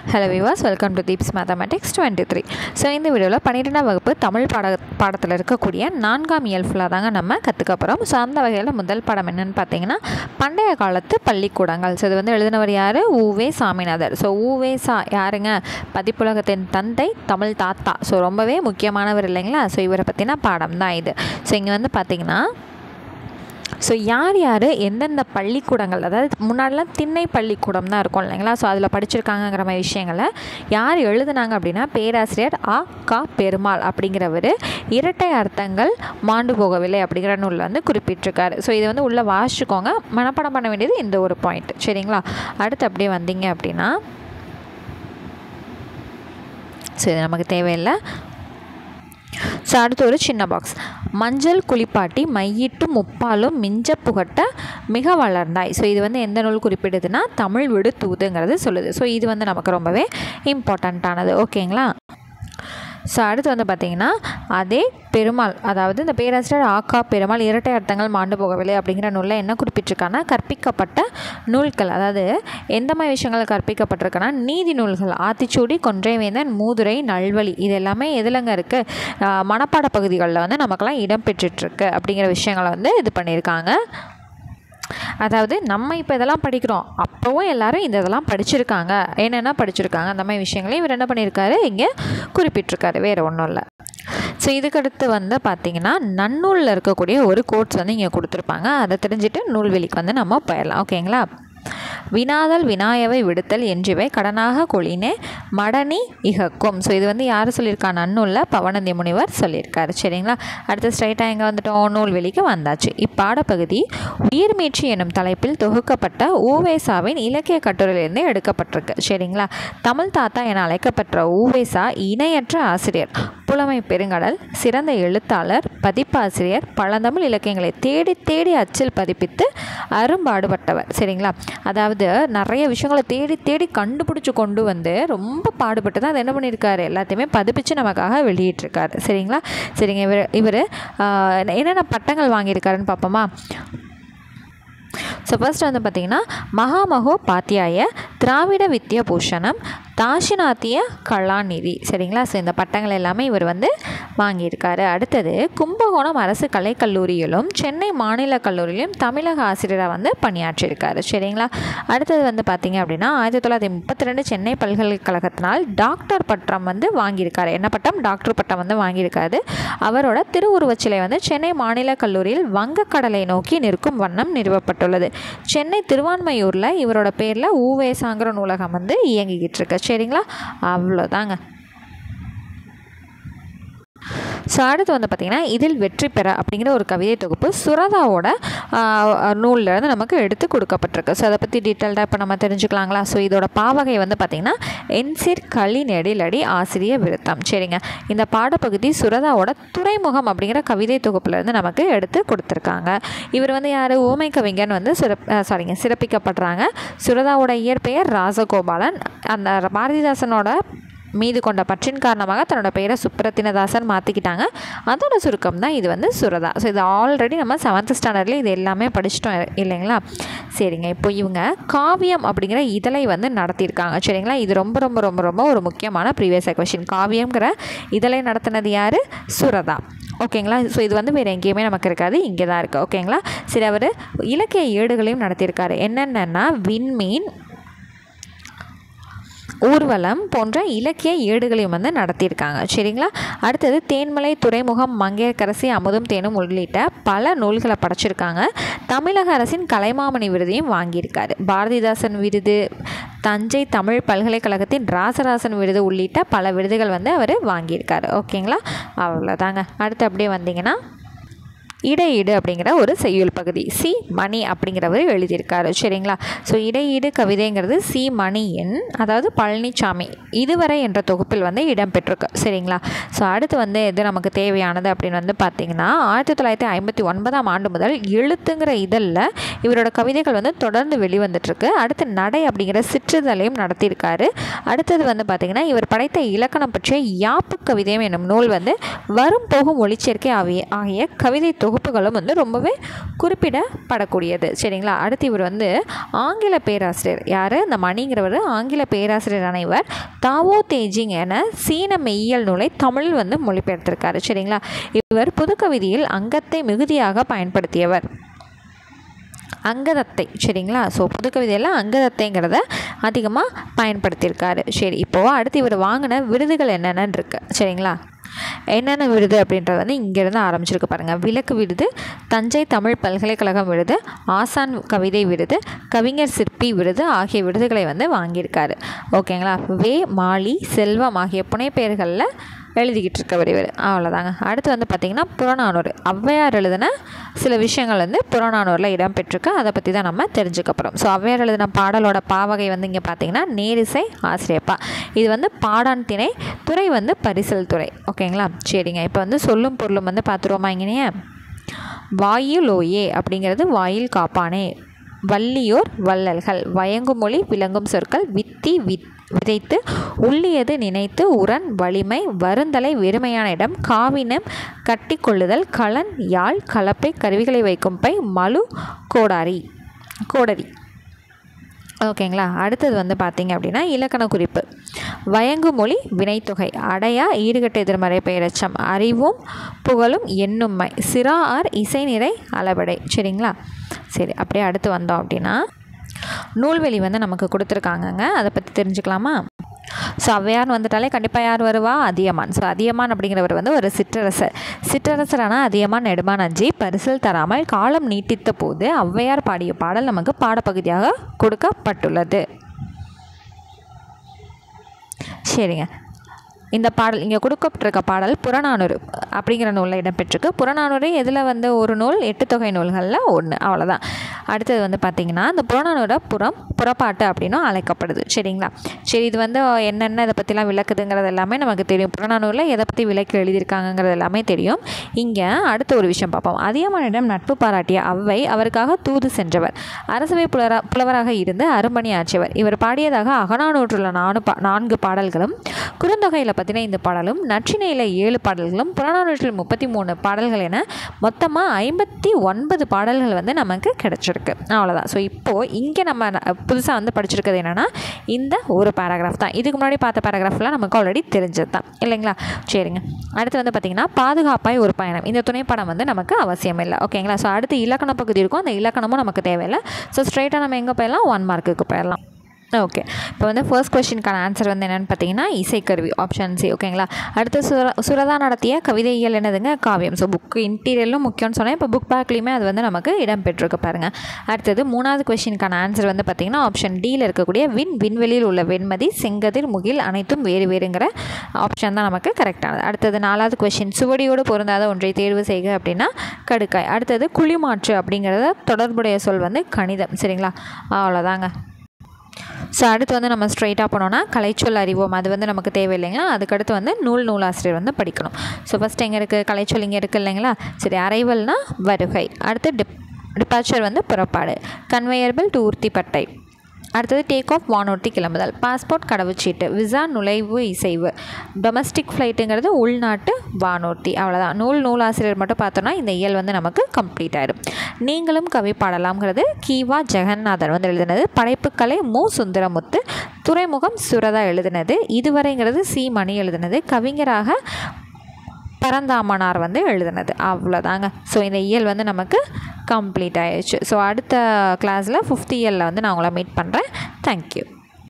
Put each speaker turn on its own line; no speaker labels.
Hello viewers, welcome to Deeps Mathematics 23. So இந்த வீடியோவில் 12ஆம் வகுப்பு தமிழ் பாடத்தில் இருக்கக்கூடிய 4ஆம் இயல் ஃபுல்லாக தாங்க நம்ம கற்றுக்க போகிறோம். ஸோ அந்த வகையில் முதல் பாடம் என்னென்னு பார்த்தீங்கன்னா பண்டைய காலத்து பள்ளிக்கூடங்கள். ஸோ இது வந்து எழுதினவர் யார்? உவே சாமிநாதர். ஸோ உவே யாருங்க? பதிப்புலகத்தின் தந்தை, தமிழ் தாத்தா. ஸோ ரொம்பவே முக்கியமானவர் இல்லைங்களா? ஸோ இவரை பற்றின பாடம் தான் இது. ஸோ இங்கே வந்து பார்த்திங்கன்னா ஸோ யார் யார் எந்தெந்த பள்ளிக்கூடங்கள், அதாவது முன்னாடிலாம் திண்ணை பள்ளிக்கூடம் தான் இருக்கும் இல்லைங்களா? ஸோ அதில் படிச்சிருக்காங்கங்கிற மாதிரி விஷயங்களை யார் எழுதுனாங்க அப்படின்னா பேராசிரியர் க பெருமாள் அப்படிங்கிறவர் இரட்டை அர்த்தங்கள் மாண்டு போகவில்லை அப்படிங்கிற நூலில் வந்து குறிப்பிட்டிருக்காரு. ஸோ இதை வந்து உள்ளே வாசிச்சுக்கோங்க, மனப்பாடம் பண்ண வேண்டியது இந்த ஒரு பாயிண்ட். சரிங்களா? அடுத்து அப்படியே வந்தீங்க அப்படின்னா ஸோ இது நமக்கு தேவையில்லை. ஸோ அடுத்து ஒரு சின்ன பாக்ஸ். மஞ்சள் குளிப்பாட்டி மையிட்டு முப்பாலும் மிஞ்ச புகட்ட மிக வளர்ந்தாய். ஸோ இது வந்து எந்த நூல் குறிப்பிடுதுன்னா தமிழ் விடு தூதுங்கிறது சொல்லுது. ஸோ இது வந்து நமக்கு ரொம்பவே இம்பார்ட்டண்ட்டானது. ஓகேங்களா? ஸோ அடுத்து வந்து பார்த்திங்கன்னா அதே பெருமாள், அதாவது இந்த பேராசிரியர் க பெருமாள் இரட்டை அர்த்தங்கள் மாண்டு போகவில்லை அப்படிங்கிற நூலில் என்ன குறிப்பிட்டிருக்காங்கன்னா கற்பிக்கப்பட்ட நூல்கள், அதாவது எந்த மாதிரி விஷயங்கள் கற்பிக்கப்பட்டிருக்குன்னா நீதி நூல்கள், ஆத்திச்சூடி, கொன்றைவேந்தன், மூதுரை, நல்வழி, இது எல்லாமே எதுலங்க இருக்குது? மனப்பாட பகுதிகளில் வந்து நமக்கெல்லாம் இடம்பெற்றுருக்கு அப்படிங்கிற விஷயங்களை வந்து இது பண்ணியிருக்காங்க. அதாவது நம்ம இப்போ இதெல்லாம் படிக்கிறோம், அப்போவும் எல்லோரும் இதெல்லாம் படிச்சிருக்காங்க, என்னென்ன படிச்சிருக்காங்க அந்த மாதிரி விஷயங்களையும் இவர் என்ன பண்ணியிருக்காரு இங்கே குறிப்பிட்டிருக்காரு, வேறு ஒன்றும் இல்லை. ஸோ இதுக்கடுத்து வந்து பார்த்திங்கன்னா நன்னூலில் இருக்கக்கூடிய ஒரு கோட்ஸ் வந்து இங்கே கொடுத்துருப்பாங்க. அதை தெரிஞ்சுட்டு நூல்வெளிக்கு வந்து நம்ம போயிடலாம். ஓகேங்களா? வினாதல் வினாயவை விடுத்தல் என்றிவை கடனாக கொளினே மடனி இகக்கும். ஸோ இது வந்து யார் சொல்லியிருக்கா? நன்னூலில் பவனந்தி முனிவர் சொல்லியிருக்காரு. சரிங்களா? அடுத்து ஸ்ட்ரைட்டாக எங்கே வந்துட்டோம்? நூல்வெளிக்கு வந்தாச்சு. இப்பாடப்பகுதி உயிர்மீட்சி எனும் தலைப்பில் தொகுக்கப்பட்ட ஊவேசாவின் இலக்கிய கட்டுரையிலிருந்து எடுக்கப்பட்டிருக்கு. சரிங்களா? தமிழ் தாத்தா என அழைக்கப்பட்ட ஊவேசா இணையற்ற ஆசிரியர், புலமை பெருங்கடல், சிறந்த எழுத்தாளர், பதிப்பாசிரியர், பழந்தமிழ் இலக்கியங்களை தேடி தேடி அச்சில் பதிப்பித்து அரும்பாடுபட்டவர். சரிங்களா? அதாவது நிறைய விஷயங்களை தேடி தேடி கண்டுபிடிச்சி கொண்டு வந்து ரொம்ப பாடுபட்டு தான் அதை என்ன பண்ணியிருக்காரு, எல்லாத்தையுமே பதிப்பிச்சு நமக்காக வெளியிட்டிருக்காரு. சரிங்களா? சரிங்க. இவர் என்னென்ன பட்டங்கள் வாங்கியிருக்காருன்னு பார்ப்போமா? ஸோ ஃபர்ஸ்ட் வந்து பார்த்திங்கன்னா மகாமகோபாத்தியாய, திராவிட வித்யா பூஷணம், தாஷிநாத்திய கலாநிதி. சரிங்களா? ஸோ இந்த பட்டங்கள் எல்லாமே இவர் வந்து வாங்கியிருக்காரு. அடுத்தது கும்பகோணம் அரசு கலைக்கல்லூரியிலும் சென்னை மாநில கல்லூரியிலும் தமிழக ஆசிரியராக வந்து பணியாற்றியிருக்காரு. சரிங்களா? அடுத்தது வந்து பார்த்திங்க அப்படின்னா 1932 சென்னை பல்கலைக்கழகத்தினால் டாக்டர் பட்டம் வந்து வாங்கியிருக்காரு. என்ன பட்டம்? டாக்டர் பட்டம் வந்து வாங்கியிருக்காரு. அவரோட திருவுருவச்சிலை வந்து சென்னை மாநில கல்லூரியில் வங்கக்கடலை நோக்கி நிற்கும் வண்ணம் நிறுவப்பட்டுள்ளது. சென்னை திருவான்மையூரில் இவரோட பேரில் ஊவேசாங்கிற நூலகம் வந்து இயங்கிக்கிட்டு இருக்கு. சரிங்களா? அவ்வளோதாங்க. ஸோ அடுத்து வந்து பார்த்திங்கன்னா இதில் வெற்றி பெற அப்படிங்கிற ஒரு கவிதை தொகுப்பு சுரதாவோட நூலில் நமக்கு எடுத்து கொடுக்கப்பட்டிருக்கு. ஸோ அதை பற்றி டீட்டெயில்டாக இப்போ நம்ம தெரிஞ்சுக்கலாங்களா? ஸோ இதோட பாவகை வந்து பார்த்திங்கன்னா என்சிர் களி நெடிலடி ஆசிரிய விருத்தம். சரிங்க. இந்த பாடப்பகுதி சுரதாவோட துறைமுகம் அப்படிங்கிற கவிதை தொகுப்புலேருந்து நமக்கு எடுத்து கொடுத்துருக்காங்க. இவர் வந்து யார்? ஊமை கவிஞன் வந்து சிறப்பிக்கப்படுறாங்க. சுரதாவோட இயற்பெயர் ராசகோபாலன். அந்த பாரதிதாசனோட மீது கொண்ட பற்றின் காரணமாக தன்னோட பெயரை சுப்ரத்தினதாசன் மாற்றிக்கிட்டாங்க. அதோட சுருக்கம் தான் இது வந்து சுரதா. ஸோ இது ஆல்ரெடி நம்ம 7th ஸ்டாண்டர்ட்லேயே இது எல்லாமே படிச்சிட்டோம் இல்லைங்களா? சரிங்க. இப்போ இவங்க காவியம் அப்படிங்கிற இதழை வந்து நடத்தியிருக்காங்க. சரிங்களா? இது ரொம்ப ரொம்ப ரொம்ப ரொம்ப ஒரு முக்கியமான ப்ரீவியஸ் கொஷின். காவியம்ங்கிற இதழை நடத்தினது யார்? சுரதா. ஓகேங்களா? ஸோ இது வந்து வேறு எங்கேயுமே நமக்கு இருக்காது, இங்கே தான் இருக்குது. ஓகேங்களா? சரி. அவர் இலக்கிய ஏடுகளையும் நடத்தியிருக்காரு. என்னென்னா விண்மீன், ஊர்வலம் போன்ற இலக்கிய ஏடுகளையும் வந்து நடத்தியிருக்காங்க. சரிங்களா? அடுத்தது தேன்மலை, துறைமுகம், மங்கையர்க்கரசி, அமுதும் தேனும் உள்ளிட்ட பல நூல்களை படைச்சிருக்காங்க. தமிழக அரசின் கலைமாமணி விருதையும் வாங்கியிருக்காரு. பாரதிதாசன் விருது, தஞ்சை தமிழ் பல்கலைக்கழகத்தின் ராசராசன் விருது உள்ளிட்ட பல விருதுகள் வந்து அவர் வாங்கியிருக்காரு. ஓகேங்களா? அவ்வளோதாங்க. அடுத்து அப்படியே வந்தீங்கன்னா இடையீடு அப்படிங்கிற ஒரு செய்யுள் பகுதி சி மணி அப்படிங்கிறவர் எழுதியிருக்காரு. சரிங்களா? ஸோ இடையீடு கவிதைங்கிறது சி மணியின், அதாவது பழனிசாமி இதுவரை என்ற தொகுப்பில் வந்து இடம்பெற்றிருக்கு. சரிங்களா? ஸோ அடுத்து வந்து எது நமக்கு தேவையானது அப்படின்னு வந்து பார்த்திங்கன்னா 1959ஆம் ஆண்டு முதல் எழுத்துங்கிற இதழில் இவரோட கவிதைகள் வந்து தொடர்ந்து வெளிவந்துட்டுருக்கு. அடுத்து நடை அப்படிங்கிற சிற்றிதழையும் நடத்தியிருக்காரு. அடுத்தது வந்து பார்த்திங்கன்னா இவர் படைத்த இலக்கணம் பற்றிய யாப்பு கவிதையும் என்னும் நூல் வந்து வரும் போகும் ஒளிச்சேர்க்கை ஆகிய கவிதை தொகுப்புகளும் வந்து ரொம்பவே குறிப்பிடப்படக்கூடியது. சரிங்களா. அடுத்து இவர் வந்து ஆங்கில பேராசிரியர். யார்? இந்த மணிங்கிறவர் ஆங்கில பேராசிரியரான இவர் தாவோ தேஜிங் என சீன மெய்யியல் நூலை தமிழில் வந்து மொழிபெயர்த்திருக்காரு. சரிங்களா. இவர் புதுக்கவிதையில் அங்கத்தை மிகுதியாக பயன்படுத்தியவர். அங்கதத்தை. சரிங்களா. ஸோ புதுக்கவிதையெல்லாம் அங்கதத்தைங்கிறத அதிகமாக பயன்படுத்தியிருக்காரு. சரி, இப்போது அடுத்து இவர் வாங்கின விருதுகள் என்னென்னு இருக்குது. சரிங்களா. என்னென்ன விருது அப்படின்றது வந்து இங்கேருந்து ஆரம்பிச்சிருக்கு பாருங்கள். விளக்கு விருது, தஞ்சை தமிழ் பல்கலைக்கழகம் விருது, ஆசான் கவிதை விருது, கவிஞர் சிற்பி விருது ஆகிய விருதுகளை வந்து வாங்கியிருக்காரு. ஓகேங்களா. வே, மாலி, செல்வம் ஆகிய புனைப்பெயர்களில் எழுதிக்கிட்டு இருக்கவர் இவர். அவ்வளோதாங்க. அடுத்து வந்து பார்த்திங்கன்னா புறநானூறு. ஔவையார் எழுதின சில விஷயங்கள் வந்து புறநானூரில் இடம்பெற்றிருக்கு. அதை பற்றி தான் நம்ம தெரிஞ்சுக்க போகிறோம். ஸோ ஔவையார் எழுதின பாடலோட பாவகை வந்து இங்கே பார்த்திங்கன்னா நேரிசை ஆசிரியப்பா. இது வந்து பாடான் திணை, துறை வந்து பரிசல் துறை. ஓகேங்களா. சரிங்க. இப்போ வந்து சொல்லும் பொருளும் வந்து பார்த்துருவோமா இங்கேயே. வாயிலோயே அப்படிங்கிறது வாயில் காப்பானே, வள்ளியோர் வள்ளல்கள், வயங்குமொழி விளங்கும் சொற்கள், வித்தி விதைத்து, உள்ளியது நினைத்து, உரன் வலிமை, வருந்தலை வெறுமையான இடம், காவினம் கட்டி கொள்ளுதல், களன் யாழ் கலப்பை கருவிகளை வைக்கும் பை, மலு கோடரி. ஓகேங்களா. அடுத்தது வந்து பார்த்திங்க அப்படின்னா இலக்கண குறிப்பு. வயங்குமொழி வினைத்தொகை, அடையா ஈடுகட்ட எதிர்மறை பெயரச்சம், அறிவும் புகழும் எண்ணும்மை, சிறா ஆர் இசை நிறை அளபடை. சரிங்களா. சரி, அப்படியே அடுத்து வந்தோம் அப்படின்னா நூல்வெளி வந்து நமக்கு கொடுத்துருக்காங்கங்க. அதை பற்றி தெரிஞ்சுக்கலாமா. ஸோ ஔவையார்னு வந்துட்டாலே கண்டிப்பாக யார் வருவா? அதியமான். ஸோ அதியமான் அப்படிங்கிறவர் வந்து ஒரு சிற்றரசரான அதியமான் நெடுமான் அஞ்சி பரிசில் தராமல் காலம் நீட்டித்த போது ஔவையார் பாடிய பாடல் நமக்கு பாடப்பகுதியாக கொடுக்கப்பட்டுள்ளது. சரிங்க. இந்த பாடல் இங்கே கொடுக்கப்பட்டிருக்க பாடல் புறநானூறு அப்படிங்கிற நூலில் இடம்பெற்றிருக்கு. புறநானூறு எதில் வந்து ஒரு நூல், 8 தொகை நூல்களில் ஒன்று. அவ்வளோதான். அடுத்தது வந்து பார்த்திங்கன்னா இந்த புறநானூரை புறப்பாட்டு அப்படின்னும் அழைக்கப்படுது. சரிங்களா. சரி, இது வந்து என்னென்ன இதை பற்றிலாம் விளக்குதுங்கிறது எல்லாமே நமக்கு தெரியும். புறநானூரில் எதை பற்றி விளக்கி எழுதியிருக்காங்கிறது எல்லாமே தெரியும். இங்கே அடுத்த ஒரு விஷயம் பார்ப்போம். அதியமானிடம் நட்பு பாராட்டிய ஔவை அவருக்காக தூது சென்றவர், அரசவை புலவராக இருந்து அரும்பணி ஆற்றியவர். இவர் பாடியதாக அகநானூற்றுள்ள 4 பாடல்களும், குறுந்தொகையில் 15 பாடலும், நற்றிணையில் 7 பாடல்களும், புறநானூற்றில் 33 பாடல்கள் என மொத்தமாக 59 பாடல்கள் வந்து நமக்கு கிடைச்சிருக்கு. அவ்வளோதான். ஸோ இப்போது இங்கே நம்ம புதுசாக வந்து படிச்சிருக்கிறது என்னென்னா இந்த ஒரு பேராகிராஃப் தான். இதுக்கு முன்னாடி பார்த்த பேராகிராஃப்லாம் நமக்கு ஆல்ரெடி தெரிஞ்சது தான் இல்லைங்களா. சரிங்க. அடுத்து வந்து பார்த்திங்கன்னா பாதுகாப்பாய் ஒரு பயணம். இந்த துணைப்படம் வந்து நமக்கு அவசியம் இல்லை. ஓகேங்களா. ஸோ அடுத்து இலக்கண பகுதி இருக்கும். அந்த இலக்கணமும் நமக்கு தேவையில்லை. ஸோ ஸ்ட்ரைட்டாக நம்ம எங்கே போயிடலாம்? 1 மார்க்குக்கு போயிடலாம். ஓகே. இப்போ வந்து ஃபர்ஸ்ட் கொஸ்டினுக்கான ஆன்சர் வந்து என்னென்னு பார்த்தீங்கன்னா இசைக்கருவி, ஆப்ஷன் சி. ஓகேங்களா. அடுத்து சுரதா நடத்திய கவிதைகள் என்னதுங்க? காவியம். ஸோ புக்கு இன்டீரியலும் முக்கியம்னு சொன்னேன். இப்போ புக் பேக்லேயுமே அது வந்து நமக்கு இடம்பெற்றிருக்கு பாருங்கள். அடுத்தது 3வது கொஸ்டினுக்கான ஆன்சர் வந்து பார்த்திங்கன்னா ஆப்ஷன் டியில் இருக்கக்கூடிய விண்வெளியில் உள்ள வெண்மதி, செங்கதிர், முகில் அனைத்தும் வேறு வேறுங்கிற ஆப்ஷன் தான் நமக்கு கரெக்டானது. அடுத்தது 4வது கொஸ்டின் சுவடியோடு பொருந்தாத ஒன்றை தேர்வு செய்க அப்படின்னா கடுக்காய். அடுத்தது குழிமாற்று அப்படிங்கிறத தொடர்புடைய சொல் வந்து கணிதம். சரிங்களா. அவ்வளோதாங்க. ஸோ அடுத்து வந்து நம்ம ஸ்ட்ரைட்டாக போனோன்னா கலைச்சொல் அறிவோம். அது வந்து நமக்கு தேவையில்லைங்களா. அதுக்கடுத்து வந்து நூலாசிரியர் வந்து படிக்கணும். ஸோ ஃபஸ்ட் எங்கே இருக்குது? கலைச்சொல் இங்கே இருக்குது இல்லைங்களா. சரி, அரைவல்னா வருகை. அடுத்து டிபார்ச்சர் வந்து புறப்பாடு. கன்வேயபிள் டு ஊர்த்திப்பட்டை. அடுத்தது டேக் ஆஃப் வானூர்த்தி கிளம்புதல். பாஸ்போர்ட் கடவுச்சீட்டு. விசா நுழைவு இசைவு. டொமஸ்டிக் ஃப்ளைட்டுங்கிறது உள்நாட்டு வானூர்த்தி. அவ்வளோதான். நூலாசிரியர் மட்டும் பார்த்தோன்னா இந்த இயல் வந்து நமக்கு கம்ப்ளீட் ஆகிடும். நீங்களும் கவி பாடலாம்ங்கிறது கீவா ஜெகநாதன் வந்து எழுதினது. படைப்புக்கலை மு சுந்தரமுத்து. துறைமுகம் சுரதா எழுதினது. இதுவரைங்கிறது சி மணி எழுதினது. கவிஞராக பரந்தாமனார் வந்து எழுதினது. அவ்வளோதாங்க. ஸோ இந்த இயல் வந்து நமக்கு கம்ப்ளீட் ஆயிடுச்சு. ஸோ அடுத்த கிளாஸில் 5th இயரில் வந்து நான் உங்களை மீட் பண்ணுறேன். தேங்க்யூ.